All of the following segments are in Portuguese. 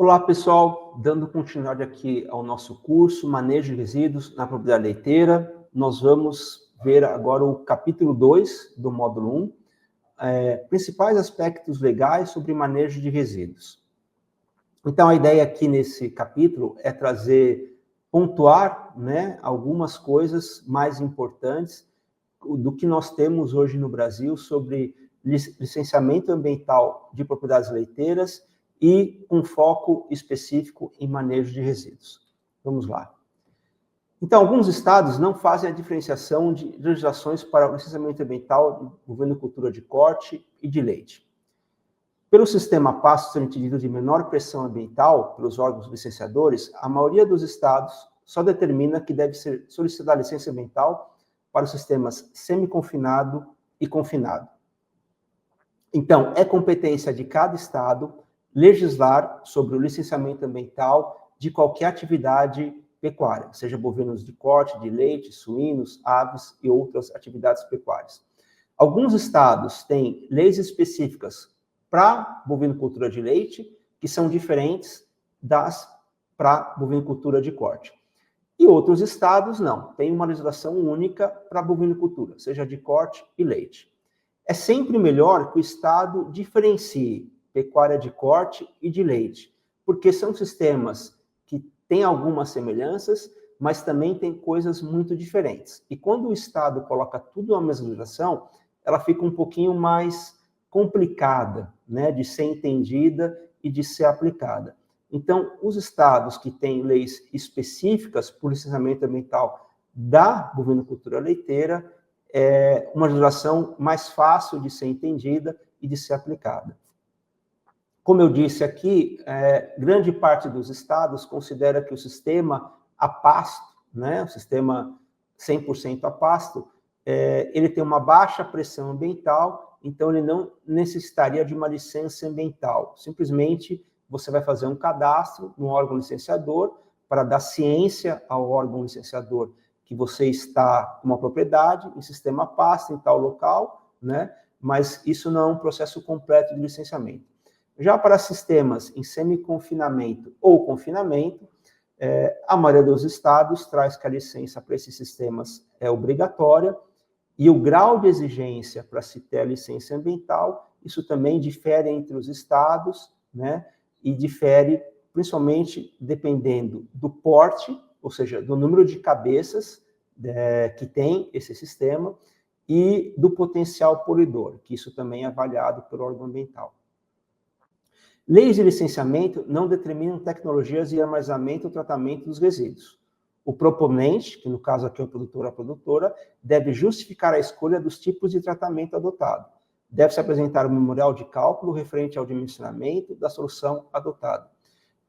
Olá, pessoal. Dando continuidade aqui ao nosso curso Manejo de Resíduos na Propriedade Leiteira, nós vamos ver agora o capítulo 2 do módulo 1, principais aspectos legais sobre manejo de resíduos. Então, a ideia aqui nesse capítulo é pontuar, algumas coisas mais importantes do que nós temos hoje no Brasil sobre licenciamento ambiental de propriedades leiteiras e um foco específico em manejo de resíduos. Vamos lá. Então, alguns estados não fazem a diferenciação de legislações para o licenciamento ambiental envolvendo cultura de corte e de leite. Pelo sistema pasto sanitário de menor pressão ambiental pelos órgãos licenciadores, a maioria dos estados só determina que deve ser solicitada a licença ambiental para os sistemas semi-confinado e confinado. Então, é competência de cada estado legislar sobre o licenciamento ambiental de qualquer atividade pecuária, seja bovinos de corte, de leite, suínos, aves e outras atividades pecuárias. Alguns estados têm leis específicas para bovinocultura de leite, que são diferentes das para bovinocultura de corte. E outros estados não, têm uma legislação única para bovinocultura, seja de corte e leite. É sempre melhor que o estado diferencie pecuária de corte e de leite, porque são sistemas que têm algumas semelhanças, mas também têm coisas muito diferentes. E quando o estado coloca tudo na mesma legislação, ela fica um pouquinho mais complicada, de ser entendida e de ser aplicada. Então, os estados que têm leis específicas para o licenciamento ambiental da bovinocultura leiteira é uma legislação mais fácil de ser entendida e de ser aplicada. Como eu disse aqui, grande parte dos estados considera que o sistema a pasto, o sistema 100% a pasto, ele tem uma baixa pressão ambiental, então ele não necessitaria de uma licença ambiental. Simplesmente você vai fazer um cadastro no órgão licenciador para dar ciência ao órgão licenciador que você está com uma propriedade em sistema a pasto em tal local, mas isso não é um processo completo de licenciamento. Já para sistemas em semi-confinamento ou confinamento, a maioria dos estados traz que a licença para esses sistemas é obrigatória e o grau de exigência para se ter a licença ambiental, isso também difere entre os estados, e difere principalmente dependendo do porte, ou seja, do número de cabeças que tem esse sistema e do potencial poluidor, que isso também é avaliado pelo órgão ambiental. Leis de licenciamento não determinam tecnologias de armazenamento ou tratamento dos resíduos. O proponente, que no caso aqui é o produtor ou a produtora, deve justificar a escolha dos tipos de tratamento adotado. Deve-se apresentar um memorial de cálculo referente ao dimensionamento da solução adotada.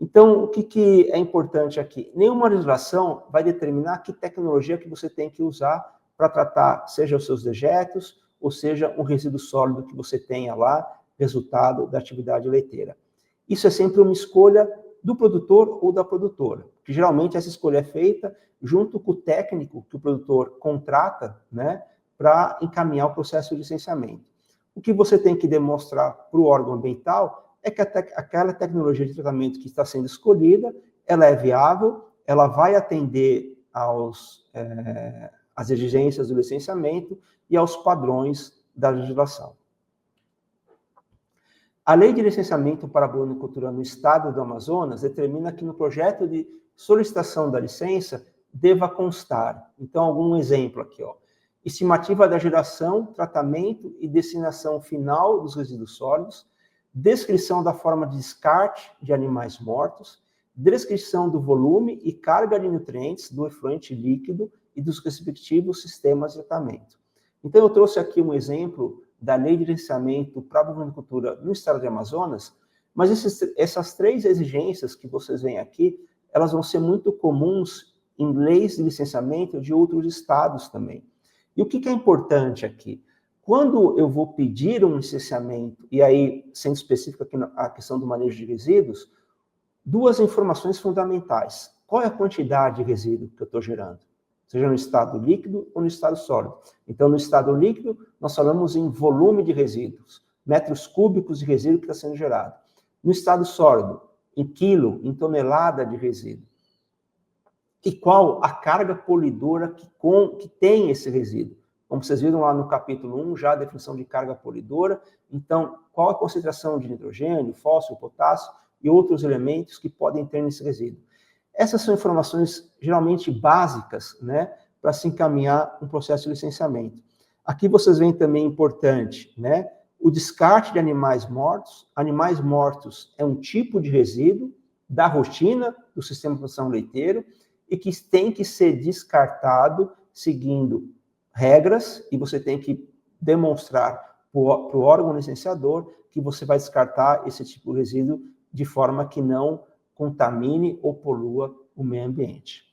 Então, o que é importante aqui? Nenhuma legislação vai determinar que tecnologia que você tem que usar para tratar, seja os seus dejetos, ou seja um resíduo sólido que você tenha lá, resultado da atividade leiteira. Isso é sempre uma escolha do produtor ou da produtora, que geralmente essa escolha é feita junto com o técnico que o produtor contrata, para encaminhar o processo de licenciamento. O que você tem que demonstrar para o órgão ambiental é que aquela tecnologia de tratamento que está sendo escolhida, ela é viável, ela vai atender às exigências do licenciamento e aos padrões da legislação. A Lei de Licenciamento para a Bovinocultura no Estado do Amazonas determina que no projeto de solicitação da licença deva constar, então, algum exemplo aqui, estimativa da geração, tratamento e destinação final dos resíduos sólidos, descrição da forma de descarte de animais mortos, descrição do volume e carga de nutrientes do efluente líquido e dos respectivos sistemas de tratamento. Então, eu trouxe aqui um exemplo da Lei de Licenciamento para a Bovinocultura no Estado de Amazonas, mas essas três exigências que vocês veem aqui, elas vão ser muito comuns em leis de licenciamento de outros estados também. E o que é importante aqui? Quando eu vou pedir um licenciamento, e aí, sendo específico aqui a questão do manejo de resíduos, duas informações fundamentais. Qual é a quantidade de resíduo que eu estou gerando? Seja no estado líquido ou no estado sólido. Então, no estado líquido, nós falamos em volume de resíduos, metros cúbicos de resíduo que está sendo gerado. No estado sólido, em quilo, em tonelada de resíduo. E qual a carga polidora que tem esse resíduo? Como vocês viram lá no capítulo 1, já a definição de carga polidora. Então, qual a concentração de nitrogênio, fósforo, potássio e outros elementos que podem ter nesse resíduo? Essas são informações geralmente básicas, né, para se encaminhar um processo de licenciamento. Aqui vocês veem também importante, né, o descarte de animais mortos. Animais mortos é um tipo de resíduo da rotina do sistema de produção leiteiro e que tem que ser descartado seguindo regras, e você tem que demonstrar para o órgão licenciador que você vai descartar esse tipo de resíduo de forma que não contamine ou polua o meio ambiente.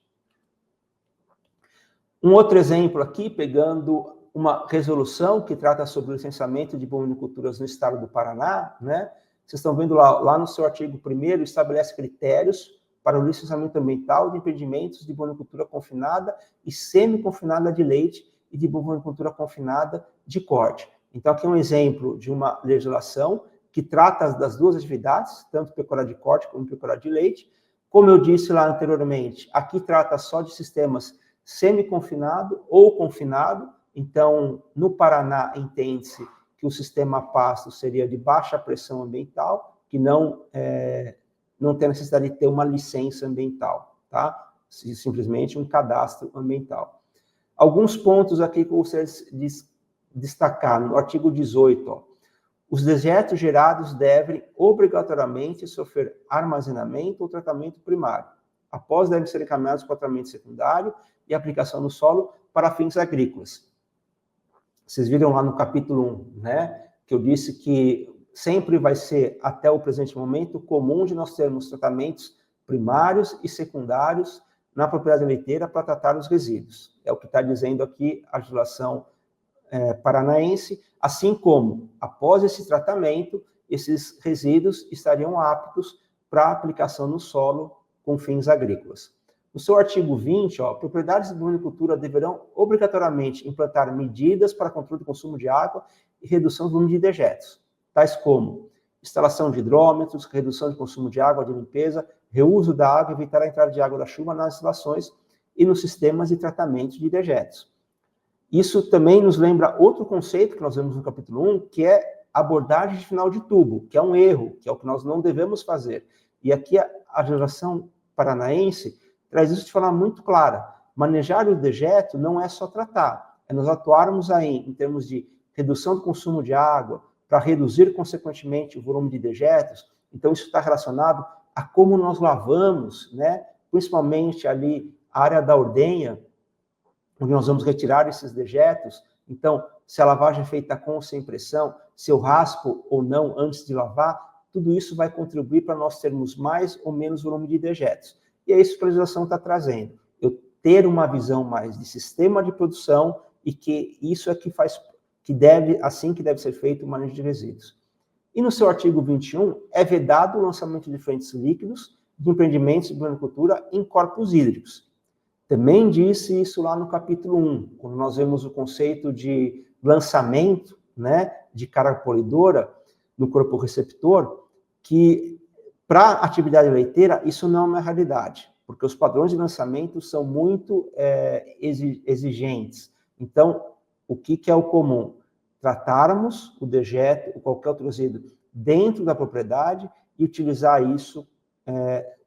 Um outro exemplo aqui, pegando uma resolução que trata sobre o licenciamento de bovinoculturas no estado do Paraná, né? Vocês estão vendo lá no seu artigo 1º, estabelece critérios para o licenciamento ambiental de empreendimentos de bovinocultura confinada e semi-confinada de leite e de bovinocultura confinada de corte. Então, aqui é um exemplo de uma legislação que trata das duas atividades, tanto pecuária de corte como pecuária de leite. Como eu disse lá anteriormente, aqui trata só de sistemas semi-confinado ou confinado. Então, no Paraná, entende-se que o sistema pasto seria de baixa pressão ambiental, que não tem necessidade de ter uma licença ambiental, tá? Simplesmente um cadastro ambiental. Alguns pontos aqui que eu gostaria de destacar, no artigo 18, ó, os dejetos gerados devem obrigatoriamente sofrer armazenamento ou tratamento primário. Após, devem ser encaminhados para tratamento secundário e aplicação no solo para fins agrícolas. Vocês viram lá no capítulo 1, né, que eu disse que sempre vai ser, até o presente momento, comum de nós termos tratamentos primários e secundários na propriedade leiteira para tratar os resíduos. É o que está dizendo aqui a legislação paranaense, assim como, após esse tratamento, esses resíduos estariam aptos para aplicação no solo com fins agrícolas. No seu artigo 20, ó, propriedades de bovinocultura deverão obrigatoriamente implantar medidas para controle do consumo de água e redução do volume de dejetos, tais como instalação de hidrômetros, redução de consumo de água de limpeza, reuso da água, evitar a entrada de água da chuva nas instalações e nos sistemas de tratamento de dejetos. Isso também nos lembra outro conceito que nós vemos no capítulo 1, que é abordagem de final de tubo, que é um erro, que é o que nós não devemos fazer. E aqui a legislação paranaense traz isso de forma muito clara. Manejar o dejeto não é só tratar, é nós atuarmos aí em termos de redução do consumo de água, para reduzir, consequentemente, o volume de dejetos. Então, isso está relacionado a como nós lavamos, né? Principalmente ali a área da ordenha, onde nós vamos retirar esses dejetos. Então, se a lavagem é feita com ou sem pressão, se eu raspo ou não antes de lavar, tudo isso vai contribuir para nós termos mais ou menos volume de dejetos. E é isso que a legislação está trazendo. Eu ter uma visão mais de sistema de produção e que isso é que deve ser feito o manejo de resíduos. E no seu artigo 21, é vedado o lançamento de efluentes líquidos de empreendimentos de bovinocultura em corpos hídricos. Também disse isso lá no capítulo 1, quando nós vemos o conceito de lançamento, né, de carga polidora no corpo receptor, que para a atividade leiteira isso não é uma realidade, porque os padrões de lançamento são muito exigentes. Então, o que é o comum? Tratarmos o dejeto ou qualquer outro resíduo dentro da propriedade e utilizar isso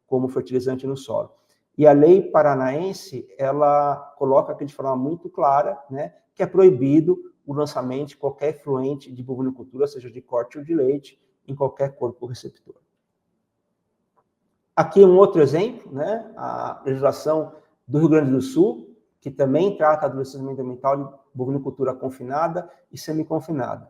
como fertilizante no solo. E a lei paranaense, ela coloca aqui de forma muito clara, né, que é proibido o lançamento de qualquer efluente de bovinocultura, seja de corte ou de leite, em qualquer corpo receptor. Aqui um outro exemplo, né, a legislação do Rio Grande do Sul, que também trata do licenciamento ambiental de bovinocultura confinada e semi-confinada.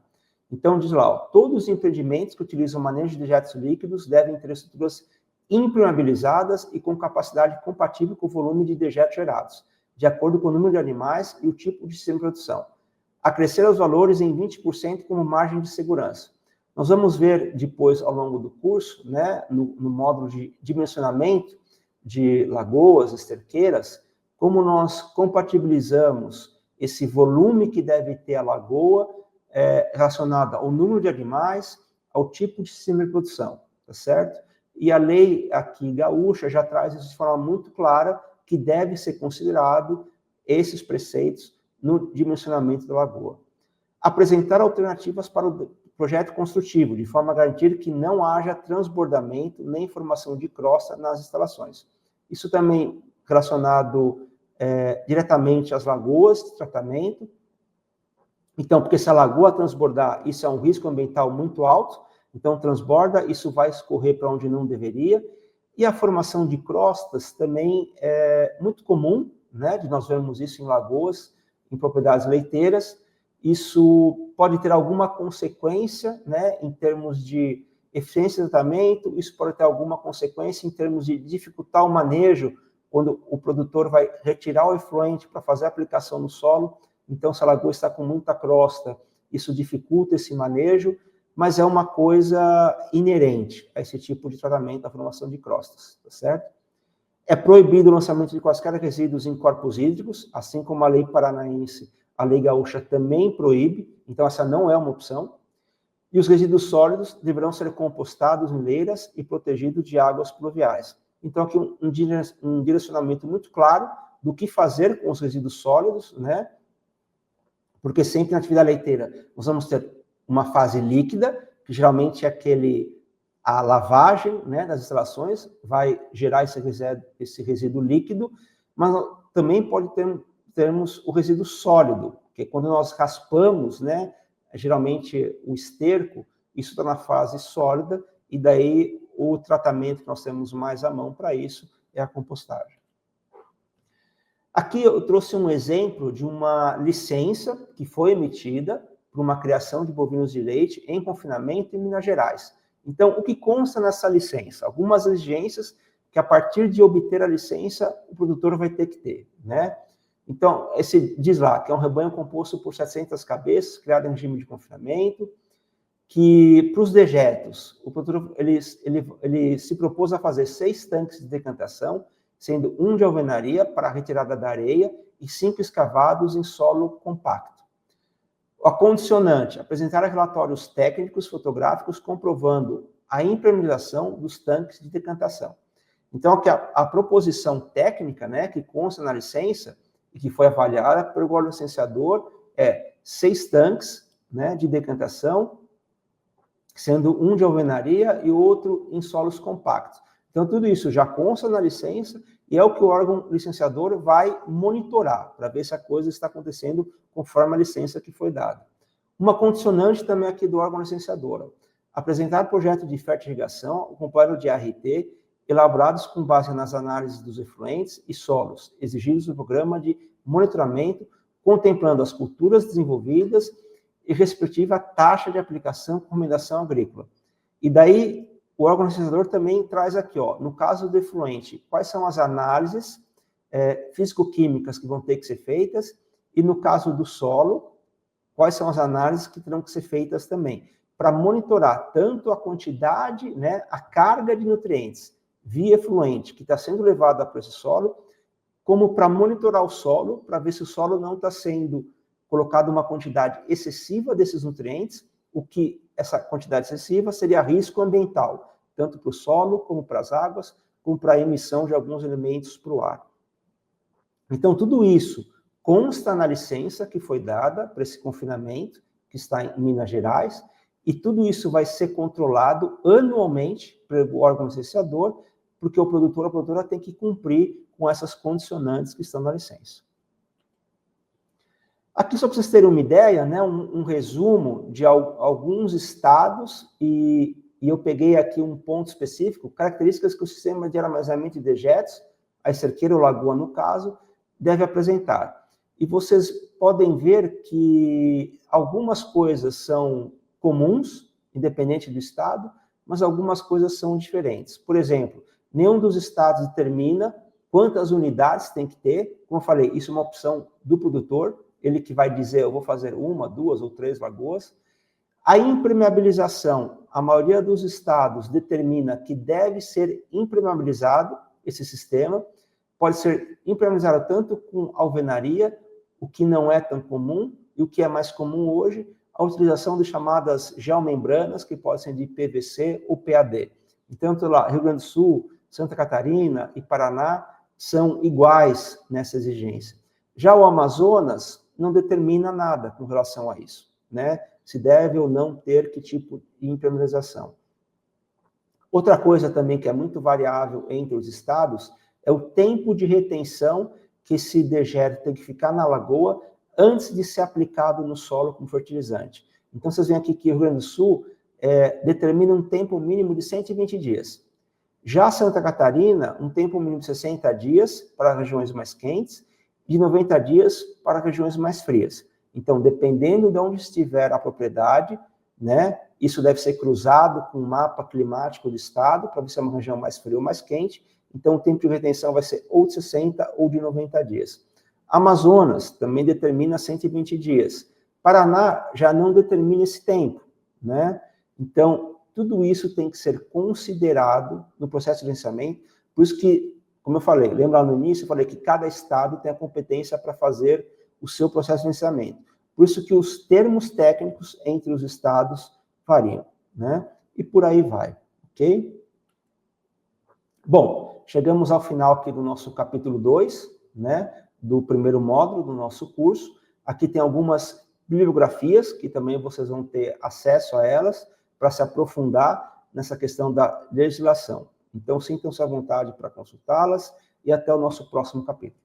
Então, diz lá, ó, todos os empreendimentos que utilizam manejo de dejetos líquidos devem ter estruturas impermeabilizadas e com capacidade compatível com o volume de dejetos gerados, de acordo com o número de animais e o tipo de sistema de produção. Acrescer os valores em 20% como margem de segurança. Nós vamos ver depois, ao longo do curso, né, no módulo de dimensionamento de lagoas, esterqueiras, como nós compatibilizamos esse volume que deve ter a lagoa relacionado ao número de animais, ao tipo de sistema de produção, tá certo? e a lei aqui gaúcha já traz isso de forma muito clara, que deve ser considerado esses preceitos no dimensionamento da lagoa. Apresentar alternativas para o projeto construtivo, de forma a garantir que não haja transbordamento nem formação de crosta nas instalações. Isso também relacionado diretamente às lagoas de tratamento. Então, porque se a lagoa transbordar, isso é um risco ambiental muito alto, então transborda, isso vai escorrer para onde não deveria. E a formação de crostas também é muito comum, né? Nós vemos isso em lagoas, em propriedades leiteiras. Isso pode ter alguma consequência, né, em termos de eficiência de tratamento, isso pode ter alguma consequência em termos de dificultar o manejo, quando o produtor vai retirar o efluente para fazer a aplicação no solo. Então, se a lagoa está com muita crosta, isso dificulta esse manejo, mas é uma coisa inerente a esse tipo de tratamento da formação de crostas, tá certo? É proibido o lançamento de quaisquer resíduos em corpos hídricos, assim como a lei paranaense, a lei gaúcha também proíbe, então essa não é uma opção. E os resíduos sólidos deverão ser compostados em leiras e protegidos de águas pluviais. Então, aqui um direcionamento muito claro do que fazer com os resíduos sólidos, né? Porque sempre na atividade leiteira nós vamos ter uma fase líquida, que geralmente é a lavagem, né, das instalações, vai gerar esse resíduo líquido, mas também termos o resíduo sólido, que é quando nós raspamos, né, geralmente o esterco, isso está na fase sólida, e daí o tratamento que nós temos mais à mão para isso é a compostagem. Aqui eu trouxe um exemplo de uma licença que foi emitida para uma criação de bovinos de leite em confinamento em Minas Gerais. Então, o que consta nessa licença? Algumas exigências que, a partir de obter a licença, o produtor vai ter que ter, né? Então, diz lá que é um rebanho composto por 700 cabeças, criado em regime de confinamento, que, para os dejetos, o produtor ele se propôs a fazer 6 tanques de decantação, sendo 1 de alvenaria para a retirada da areia e 5 escavados em solo compacto. A condicionante, apresentar relatórios técnicos fotográficos comprovando a impermeabilização dos tanques de decantação. Então, aqui a proposição técnica, né, que consta na licença e que foi avaliada pelo órgão licenciador é 6 tanques, né, de decantação, sendo 1 de alvenaria e outro em solos compactos. Então, tudo isso já consta na licença e é o que o órgão licenciador vai monitorar, para ver se a coisa está acontecendo conforme a licença que foi dada. Uma condicionante também aqui do órgão licenciador: apresentar projeto de fertirrigação com plano de ART, elaborados com base nas análises dos efluentes e solos, exigidos no programa de monitoramento, contemplando as culturas desenvolvidas e respectiva taxa de aplicação com recomendação agrícola. E daí, o órgão licenciador também traz aqui, ó, no caso do efluente, quais são as análises físico-químicas que vão ter que ser feitas, e no caso do solo, quais são as análises que terão que ser feitas também, para monitorar tanto a quantidade, né, a carga de nutrientes via efluente que está sendo levada para esse solo, como para monitorar o solo, para ver se o solo não está sendo colocado uma quantidade excessiva desses nutrientes, o que essa quantidade excessiva seria risco ambiental, tanto para o solo, como para as águas, como para a emissão de alguns elementos para o ar. Então, tudo isso consta na licença que foi dada para esse confinamento, que está em Minas Gerais, e tudo isso vai ser controlado anualmente pelo órgão licenciador, porque o produtor ou a produtora tem que cumprir com essas condicionantes que estão na licença. Aqui, só para vocês terem uma ideia, né, um resumo de alguns estados, e eu peguei aqui um ponto específico, características que o sistema de armazenamento de dejetos, a esterqueira ou lagoa, no caso, deve apresentar. E vocês podem ver que algumas coisas são comuns, independente do estado, mas algumas coisas são diferentes. Por exemplo, nenhum dos estados determina quantas unidades tem que ter. Como eu falei, isso é uma opção do produtor, ele que vai dizer, eu vou fazer 1, 2 ou 3 lagoas. A impermeabilização, a maioria dos estados determina que deve ser impermeabilizado esse sistema, pode ser impermeabilizado tanto com alvenaria, o que não é tão comum, e o que é mais comum hoje, a utilização de chamadas geomembranas, que podem ser de PVC ou PAD. Então, lá, Rio Grande do Sul, Santa Catarina e Paraná são iguais nessa exigência. Já o Amazonas não determina nada com relação a isso, né? Se deve ou não ter que tipo de impermeabilização. Outra coisa também que é muito variável entre os estados é o tempo de retenção que esse dejeto tem que ficar na lagoa antes de ser aplicado no solo como fertilizante. Então, vocês veem aqui que o Rio Grande do Sul determina um tempo mínimo de 120 dias. Já Santa Catarina, um tempo mínimo de 60 dias para regiões mais quentes e 90 dias para regiões mais frias. Então, dependendo de onde estiver a propriedade, né, isso deve ser cruzado com o mapa climático do estado, para ver se é uma região mais fria ou mais quente. Então, o tempo de retenção vai ser ou de 60 ou de 90 dias. Amazonas também determina 120 dias. Paraná já não determina esse tempo, né? Então, tudo isso tem que ser considerado no processo de licenciamento. Por isso que, como eu falei, lembra lá no início, eu falei que cada estado tem a competência para fazer o seu processo de licenciamento. Por isso que os termos técnicos entre os estados variam, né? E por aí vai, ok? Bom, chegamos ao final aqui do nosso capítulo 2, né? Do primeiro módulo do nosso curso. Aqui tem algumas bibliografias que também vocês vão ter acesso a elas para se aprofundar nessa questão da legislação. Então, sintam-se à vontade para consultá-las e até o nosso próximo capítulo.